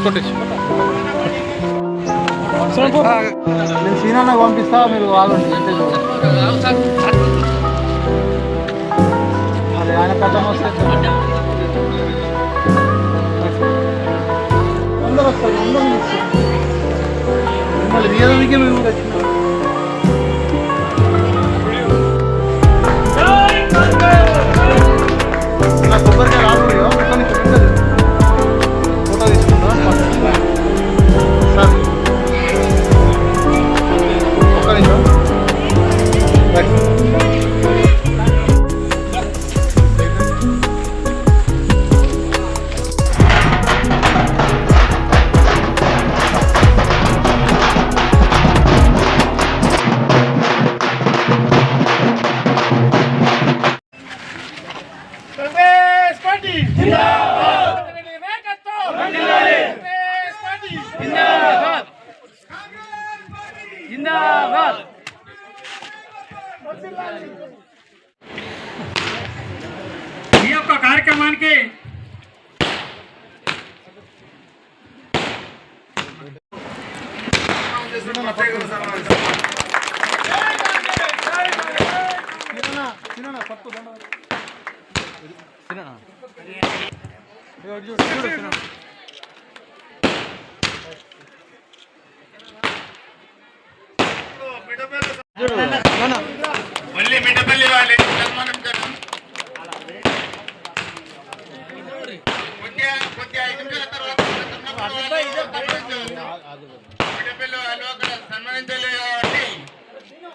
నేను సీనాన్న పంపిస్తా, మీరు ఆగండి. అది ఆయన కట్టం వస్తే అందరూ వస్తారు, అందరూ మిమ్మల్ని తీయడానికే మేము కూడా వచ్చినాం. నా కొబ్బరికాయ రాదు ఫోటో తీసుకుంటాం సార్. ఒక్క నిమిషం. ఈ యొక్క కార్యక్రమానికి మళ్ళీ మిఠపల్లి వాళ్ళే కొద్ది 5 నిమిషాల తర్వాత మిఠపల్లి వాళ్ళు అక్కడ సన్మానించలేదు కాబట్టి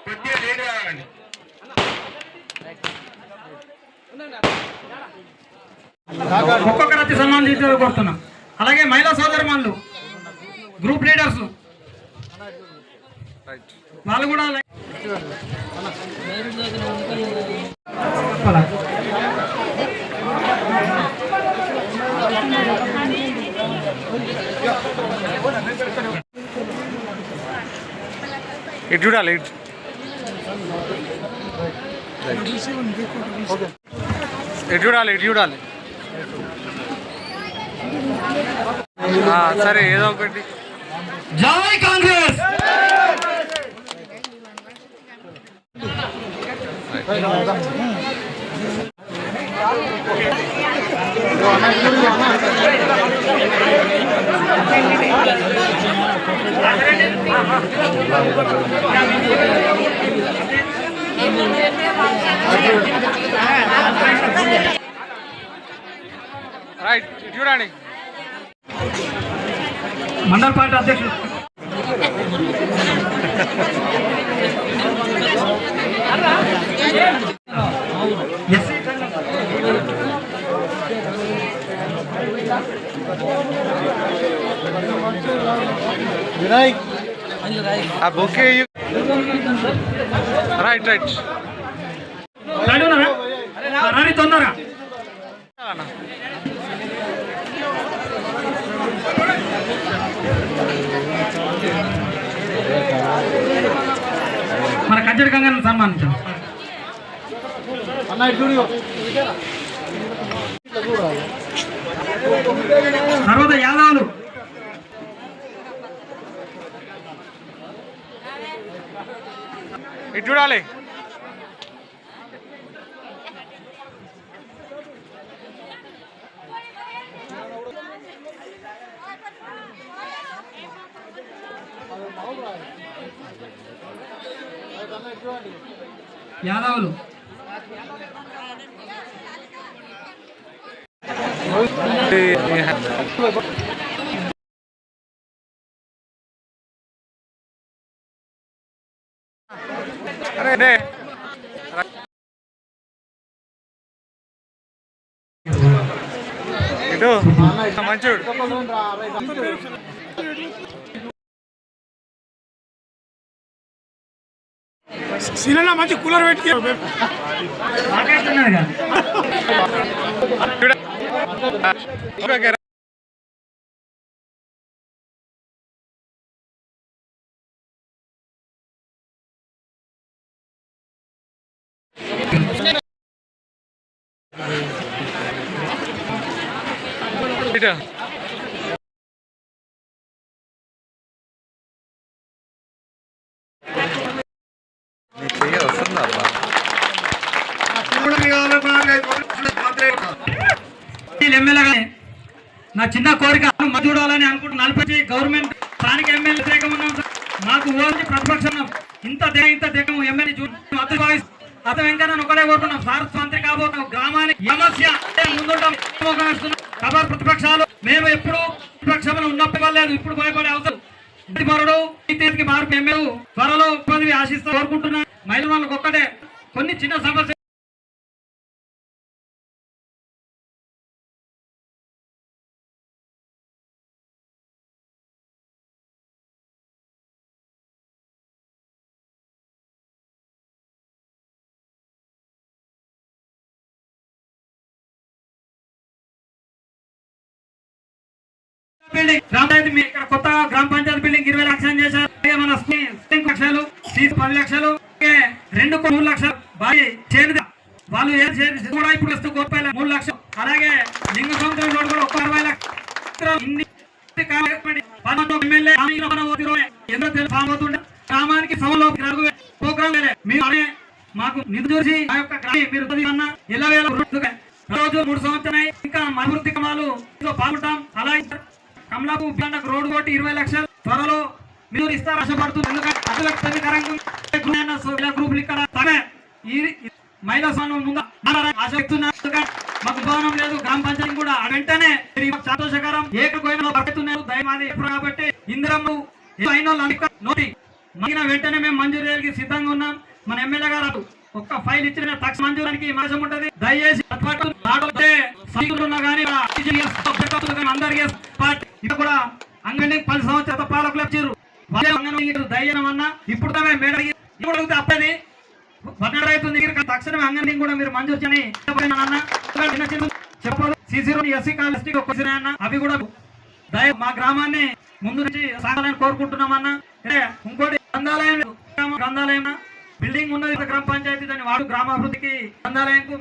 కొద్దిగా లేట్ కావాలండి. ఒక్కొక్కరు వచ్చి సన్మానం కోరుతున్నాం. అలాగే మహిళా సోదరులు, గ్రూప్ లీడర్స్ వాళ్ళు కూడా ఇటు చూడాలి, ఇటు చూడాలి, ఇటు చూడాలి. సరే, ఏదో ఒకటి. జై కాంగ్రెస్. రైట్, చూడండి. మండల పార్టీ అధ్యక్షుడు వినాయక్, ఆ బొకే. రైట్ రైట్, రాని తొందరగా. మన కజ్జడి గంగను సన్మానించాం. తర్వాత యాదవులు ఇటు చూడాలి. యాదవులు అరే ఇటు మంచోడు. సీనన్న మంచి కూలర్ పెట్టి ఇటు అబ్బా ఎమ్మెల్యేగా నా చిన్న కోరిక చూడాలని అనుకుంటున్న నలపతి గవర్నమెంట్ స్థానిక ఎమ్మెల్యే వ్యతిరేకం ఉన్నాం సార్. మాకు ఓన్లీ ప్రతిపక్షం ఇంత దేకం ఎమ్మెల్యే అతను ఇంకా నన్ను ఒకటే కోరుకున్నాం సార్ మంత్రి కాబోతున్నాం గ్రామానికి సమస్య ముందుంటాం ఖబర్ ప్రతిపక్షాలు మేము ఎప్పుడు ప్రతిపక్షంలో ఉన్నప్పుడు లేదు ఇప్పుడు భయపడే అవసరం ఈ మార్పు ఎమ్మెల్యే త్వరలో పదవి ఆశిస్తూ కోరుకుంటున్నా మహిళల వాళ్ళకి ఒక్కటే కొన్ని చిన్న సమస్య బిల్డింగ్ ఇక్కడ కొత్త గ్రామ పంచాయతీ బిల్డింగ్ 20 లక్షలు చేశారు. మన లక్షలు 10 లక్షలు 2 లక్షలు వాళ్ళు కూడా ఇప్పుడు వస్తూ కోల్పోయి 3 లక్షలు అలాగే లింగ సముద్రం రోడ్ కూడా 60 లక్షలు గ్రామానికి ప్రోగ్రామ్ మాకు నిధి చూసి మీరు రోజు 3 సంవత్సరాలు ఇంకా అభివృద్ధి క్రమాలు పాల్గొంటాం. అలాగే కమలాపు రోడ్డు కొట్టి 20 లక్షలు త్వరలో మీరు ఇస్తారు ఆశపడుతుంది. ఎందుకంటే గ్రూపులు ఇక్కడ మహిళా సంఘం ముందు ఆశ మాకు భవనం లేదు గ్రామ పంచాయతీ కూడా వెంటనే సంతోషకరం ఏకమైనా దయమాది కాబట్టి ఇందిరమ్మ నోటి మగిన వెంటనే మేము మంజూరు చేయడానికి సిద్ధంగా ఉన్నాం. మన ఎమ్మెల్యే గారు ఒక్క ఫైల్ ఇచ్చిన తక్షణ మంజూరానికి అవకాశం ఉంటుంది. దయచేసి అందరికీ కూడా అంగన్వాడీ 10 సంవత్సరాల పాలకులు వచ్చారు దయ్యనం అన్న ఇప్పుడు మేడం అప్పది అవుతుంది తక్షణమే అంగన్వాడీ కూడా మీరు మంజూరు చేయని చెప్పదు. సిసి రోడ్ ఎస్సీ కాలేజ్ అవి కూడా మా గ్రామాన్ని ముందు నుంచి సాగాలని కోరుకుంటున్నామన్నా. ఇంకోటి గ్రంథాలయం బిల్డింగ్ ఉన్నది గ్రామ పంచాయతీ దాన్ని వాడు గ్రామాభివృద్ధికి గ్రంథాలయంకు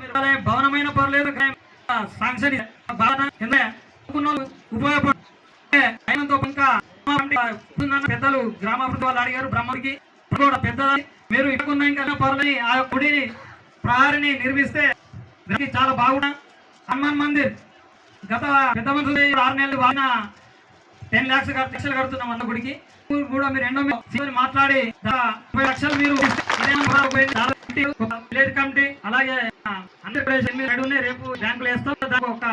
భవనమైన పర్లేదు శాంక్షన్ ఉపయోగపడే ఇంకా పెద్దలు గ్రామాభివృద్ధి వాళ్ళు అడిగారు బ్రహ్మకి కూడా పెద్దది మీరు ఇక్కడున్న ఇంకా పర్లని ఆ గుడిని ప్రహారిని నిర్మిస్తే చాలా బాగున్నా. హనుమాన్ మందిర్ గత పెద్ద మంది 6 నెలలు వాడిన 10 లక్షలు కడుతున్నాం అన్న గుడికి కూడా మీరు ఎన్నో మాట్లాడి 30 లక్షలు మీరు విలేజ్ కమిటీ అలాగే అందరి రేపు బ్యాంకులు వేస్తాం దానికి ఒక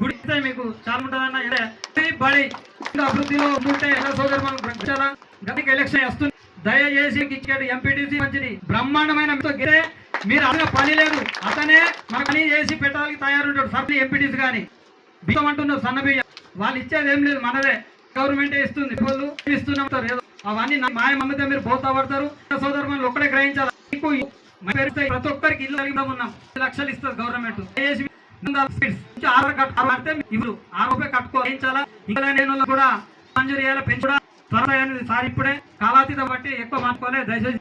గుడి ఇస్తే మీకు చాలా ఉంటుందన్న బడి అభివృద్ధిలో ఉంటే సోదరు ఎలక్షన్ వస్తుంది. దయచేసి ఎంపీటీసీ మంచిది బ్రహ్మాండమైన మీరు అన్న పని లేదు అతనే మన పని చేసి పెట్టడానికి తయారుంటాడు సర్లీ ఎంపీటీసీ కానీ బియ్యం అంటున్నారు సన్న బియ్యం వాళ్ళు ఇచ్చేది ఏం లేదు మనదే గవర్నమెంట్ ఇస్తుంది వాళ్ళు ఇస్తున్నాం అవన్నీ మాయ మమ్మతే మీరు పోతా పడతారు. సోదరు మనం ఒక్కడే గ్రహించాలి ప్రతి ఒక్కరికి ఇల్లు కలిగి ఉన్నాం 10 లక్షలు ఇస్తుంది గవర్నమెంట్. ఇవ్వరు ₹6 కట్టుకోవాలా ఇంకా నేను కూడా మంజూరు చేయాలి పెంచుడా త్వరగా సార్ ఇప్పుడే కాలాతీత బట్టి ఎక్కువ మార్చుకోవాలి దయచేసి.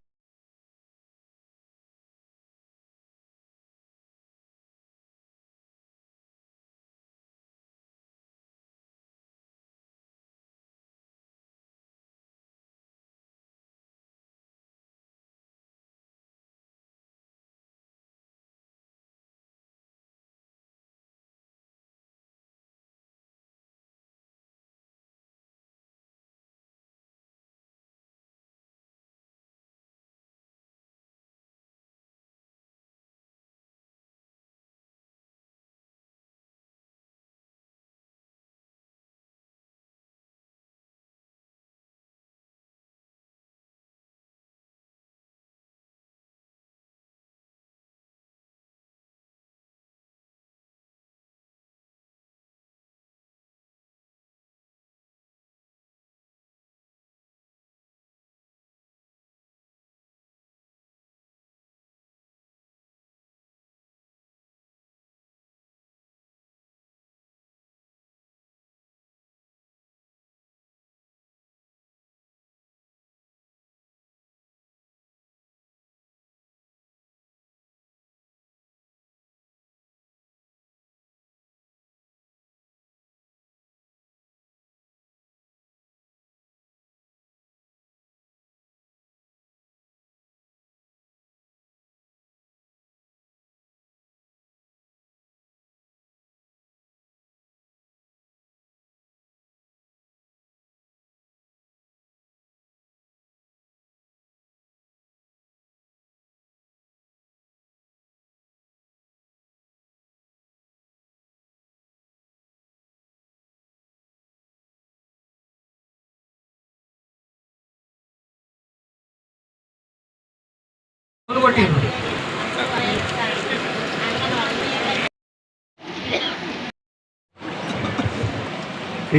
కొట్టిండ్రు.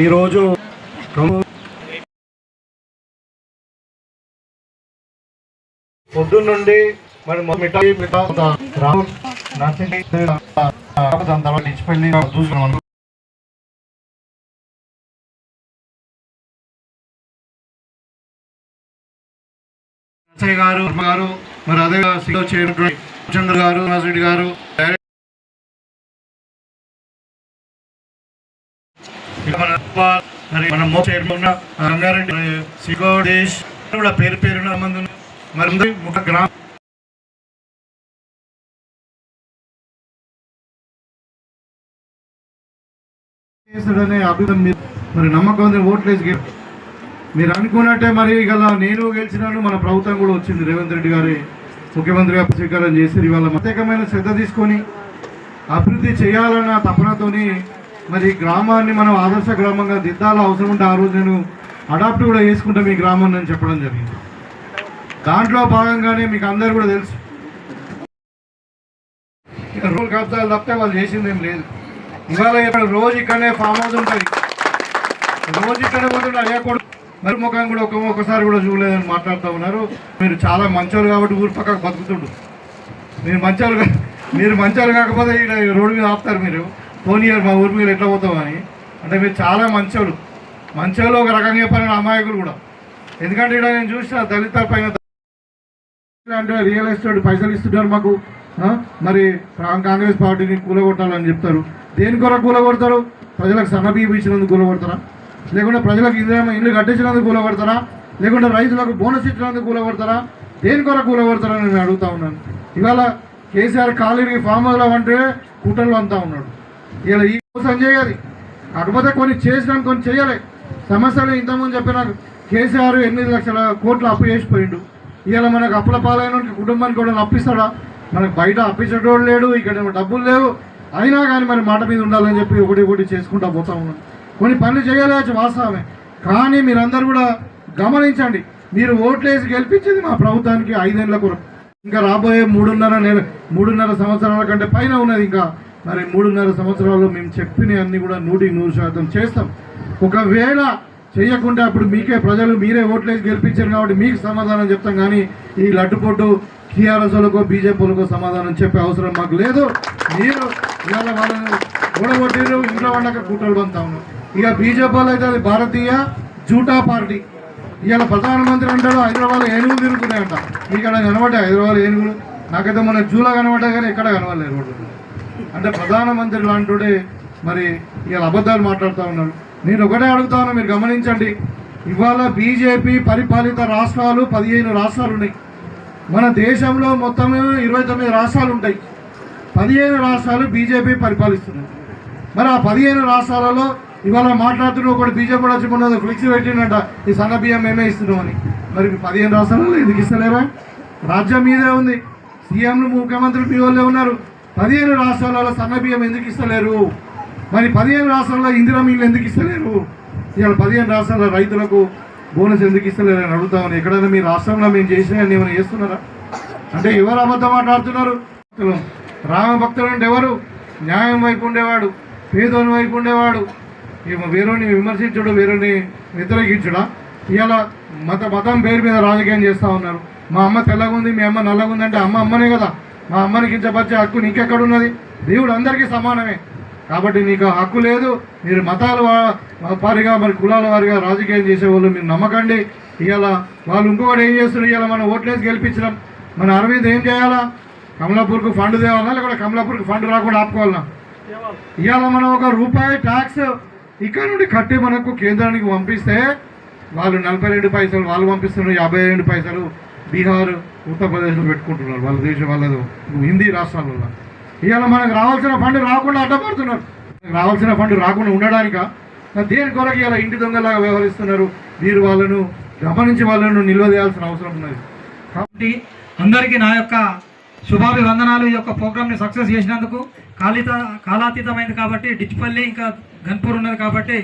ఈరోజు పొద్దున్న నుండి మరి మిఠాయి రాహుల్ నర్సింగ్ ఇచ్చిపోయింది చూసుకున్నాం. గారు మరి అదే చేయనటువంటి చంద్ర గారు రెడ్డి గారు మరి మన రంగారెడ్డి సిగోడేష్ కూడా పేరు పేరున మంది మరి ఒక గ్రామ అభివృద్ధి మరి నమ్మకం ఓట్లేసి మీరు అనుకున్నట్టే మరి గల నేను గెలిచినాను. మన ప్రభుత్వం కూడా వచ్చింది. రేవంత్ రెడ్డి గారి ముఖ్యమంత్రిగా స్వీకారం చేసి ఇవాళ ప్రత్యేకమైన శ్రద్ధ తీసుకొని అభివృద్ధి చేయాలన్న తపనతోని మరి గ్రామాన్ని మనం ఆదర్శ గ్రామంగా దిద్దాల అవసరం ఉంటే ఆ రోజు నేను అడాప్ట్ కూడా చేసుకుంటాం ఈ గ్రామాన్ని అని చెప్పడం జరిగింది. దాంట్లో భాగంగానే మీకు అందరూ కూడా తెలుసు ఇక రోడ్లు కబ్జాలు తప్పితే వాళ్ళు చేసింది ఏం లేదు. ఇవాళ ఇక్కడ రోజు ఇక్కడనే ఫామ్ హౌస్ ఉంటుంది, రోజు ఇక్కడే పోతుంటే అయ్యా కూడా మరి ముఖం కూడా ఒక్కసారి కూడా చూడలేదని మాట్లాడుతూ ఉన్నారు. మీరు చాలా మంచోళ్ళు కాబట్టి ఊరు పక్కకు బతుకుతుండు. మీరు మంచోళ్ళు కాకపోతే ఇక్కడ రోడ్డు మీద ఆపుతారు. మీరు పోనీ మా ఊరి మీద ఎట్లా పోతాం అని అంటే మీరు చాలా మంచోళ్ళు ఒక రకంగా చెప్పాలని అమాయకులు కూడా. ఎందుకంటే ఇక్కడ నేను చూసిన దళిత పైన అంటే రియల్ ఎస్టేట్ పైసలు ఇస్తున్నారు మాకు, మరి కాంగ్రెస్ పార్టీని కూలగొట్టాలని చెప్తారు. దేని కొరకు కూలగొడతారు? ప్రజలకు సన్నబియ్యం ఇచ్చినందుకు కూలగొడతారా? లేకుంటే ప్రజలకు ఇల్లు కట్టించినందుకు కూలగొడతారా? లేకుంటే రైతులకు బోనస్ ఇచ్చినందుకు కూలగొడతారా? దేని కొరకు కూలగొడతారని నేను అడుగుతా ఉన్నాను. ఇవాళ కేసీఆర్ కాలేజీకి ఫామ్ హౌస్లో అంటే కూటర్లు అంతా ఉన్నాడు. ఇలా ఈ కోసం చేయాలి, కాకపోతే కొన్ని చేసినాం కొన్ని చేయలే. సమస్యలు ఇంతకుముందు చెప్పిన కేసీఆర్ 8 లక్షల కోట్లు అప్పు చేసిపోయిండు. ఇవాళ మనకు అప్పుల పాలైన కుటుంబానికి కూడా అప్పిస్తాడా? మనకు బయట అప్పించేటోడు లేడు, ఇక్కడ డబ్బులు లేవు. అయినా కానీ మరి మాట మీద ఉండాలని చెప్పి ఒకటి చేసుకుంటా పోతా ఉన్నాం. కొన్ని పనులు చేయలేవచ్చు వాస్తవమే, కానీ మీరందరూ కూడా గమనించండి. మీరు ఓట్లేసి గెలిపించింది మా ప్రభుత్వానికి 5 ఏళ్ళ కొరకు. ఇంకా రాబోయే 3.5 సంవత్సరాల కంటే పైన ఉన్నది. ఇంకా మరి 3.5 సంవత్సరాల్లో మేము చెప్పిన అన్ని కూడా 100% చేస్తాం. ఒకవేళ చేయకుంటే అప్పుడు మీరే ఓట్లేసి గెలిపించారు కాబట్టి మీకు సమాధానం చెప్తాం. కానీ ఈ లడ్డుపొట్టు టీఆర్ఎస్ వాళ్ళకో బీజేపీలకో సమాధానం చెప్పే అవసరం మాకు లేదు. మీరు ఇవాళ వాళ్ళని ఓడగొట్టిరు, ఇంట్లో వండక కుట్రలు పంతా ఉన్నారు. ఇక బీజేపీ వాళ్ళు అయితే అది భారతీయ జూటా పార్టీ. ఇవాళ ప్రధానమంత్రి అంటాడు హైదరాబాద్లో ఏనుగులు తిరుగుతున్నాయంట. ఇక్కడ కనబడ్డాయి హైదరాబాద్ ఏనుగులు? నాకైతే మన జూలా కనబడ్డాయి కానీ ఎక్కడ కనబడలేదు రోడ్డు. అంటే ప్రధానమంత్రి లాంటి మరి ఇవాళ అబద్ధాలు మాట్లాడుతూ ఉన్నారు. నేను ఒకటే అడుగుతా ఉన్నా, మీరు గమనించండి. ఇవాళ బీజేపీ పరిపాలిత రాష్ట్రాలు 15 రాష్ట్రాలు ఉన్నాయి. మన దేశంలో మొత్తం 29 రాష్ట్రాలు ఉంటాయి. 15 రాష్ట్రాలు బీజేపీ పరిపాలిస్తున్నాయి. మరి ఆ 15 రాష్ట్రాలలో ఇవాళ మాట్లాడుతున్న ఒకటి బీజేపీ కూడా వచ్చి ఫ్లెక్సీ పెట్టిందంట ఈ సన్న బియ్యం మేమే ఇస్తున్నామని. మరి 15 రాష్ట్రాలలో ఎందుకు ఇస్తలేరా? రాజ్యం మీదే ఉంది, సీఎంలు ముఖ్యమంత్రులు మీ వాళ్ళే ఉన్నారు. 15 రాష్ట్రాలలో సన్న బియ్యం ఎందుకు ఇస్తలేరు? మరి 15 రాష్ట్రాల్లో ఇందిరా మిల్లు ఎందుకు ఇస్తలేరు? ఇవాళ 15 రాష్ట్రాల రైతులకు బోనస్ ఎందుకు ఇస్తలేరు అని అడుగుతామని. ఎక్కడైనా మీ రాష్ట్రంలో మేము చేసినవి ఏమైనా చేస్తున్నారా? అంటే ఎవరు అబద్ధం మాట్లాడుతున్నారు? రామభక్తులు అంటే ఎవరు? న్యాయం వైపు ఉండేవాడు, పేదోని వైపు ఉండేవాడు. వేరేని విమర్శించడు, వేరేని వ్యతిరేకించడా? ఇవాళ మతం పేరు మీద రాజకీయం చేస్తూ ఉన్నారు. మా అమ్మ తెల్లగా ఉంది, మీ అమ్మ నల్లగా ఉందంటే అమ్మనే కదా. మా అమ్మని కించపరిచే హక్కు నీకెక్కడున్నది? దేవుడు అందరికీ సమానమే కాబట్టి నీకు హక్కు లేదు. మీరు మతాల వారిగా మరి కులాల వారిగా రాజకీయం చేసేవాళ్ళు మీరు నమ్మకండి. ఇవాళ వాళ్ళు ఇంకొకటి ఏం చేస్తున్నారు? ఇవాళ మనం ఓట్లేసి గెలిపించడం. మన అరవింద్ ఏం చేయాలా? కమలాపూర్కు ఫండ్ తేవాలా, లేకపోతే కమలాపూర్కి ఫండ్ రాకుండా ఆపుకోవాలన్నా? ఇవాళ మనం ₹1 ట్యాక్స్ ఇక్కడ నుండి కట్టి మనకు కేంద్రానికి పంపిస్తే వాళ్ళు 42 పైసలు వాళ్ళు పంపిస్తున్నారు, 52 పైసలు బీహార్ ఉత్తరప్రదేశ్లో పెట్టుకుంటున్నారు వాళ్ళది హిందీ రాష్ట్రాలలో. ఇవాళ మనకు రావాల్సిన ఫండ్ రాకుండా అడ్డపడుతున్నారు. రావాల్సిన ఫండ్ రాకుండా ఉండడానిక దేని కొరకు ఇలా ఇంటి దొంగలాగా వ్యవహరిస్తున్నారు? మీరు వాళ్ళను గమనించి వాళ్ళను నిల్వదేయాల్సిన అవసరం ఉన్నది. కాబట్టి అందరికీ నా యొక్క శుభాభివందనాలు. ఈ యొక్క ప్రోగ్రామ్ని సక్సెస్ చేసినందుకు. కాలాతీతమైంది కాబట్టి డిచ్పల్లి ఇంకా గన్పూర్ ఉన్నది కాబట్టి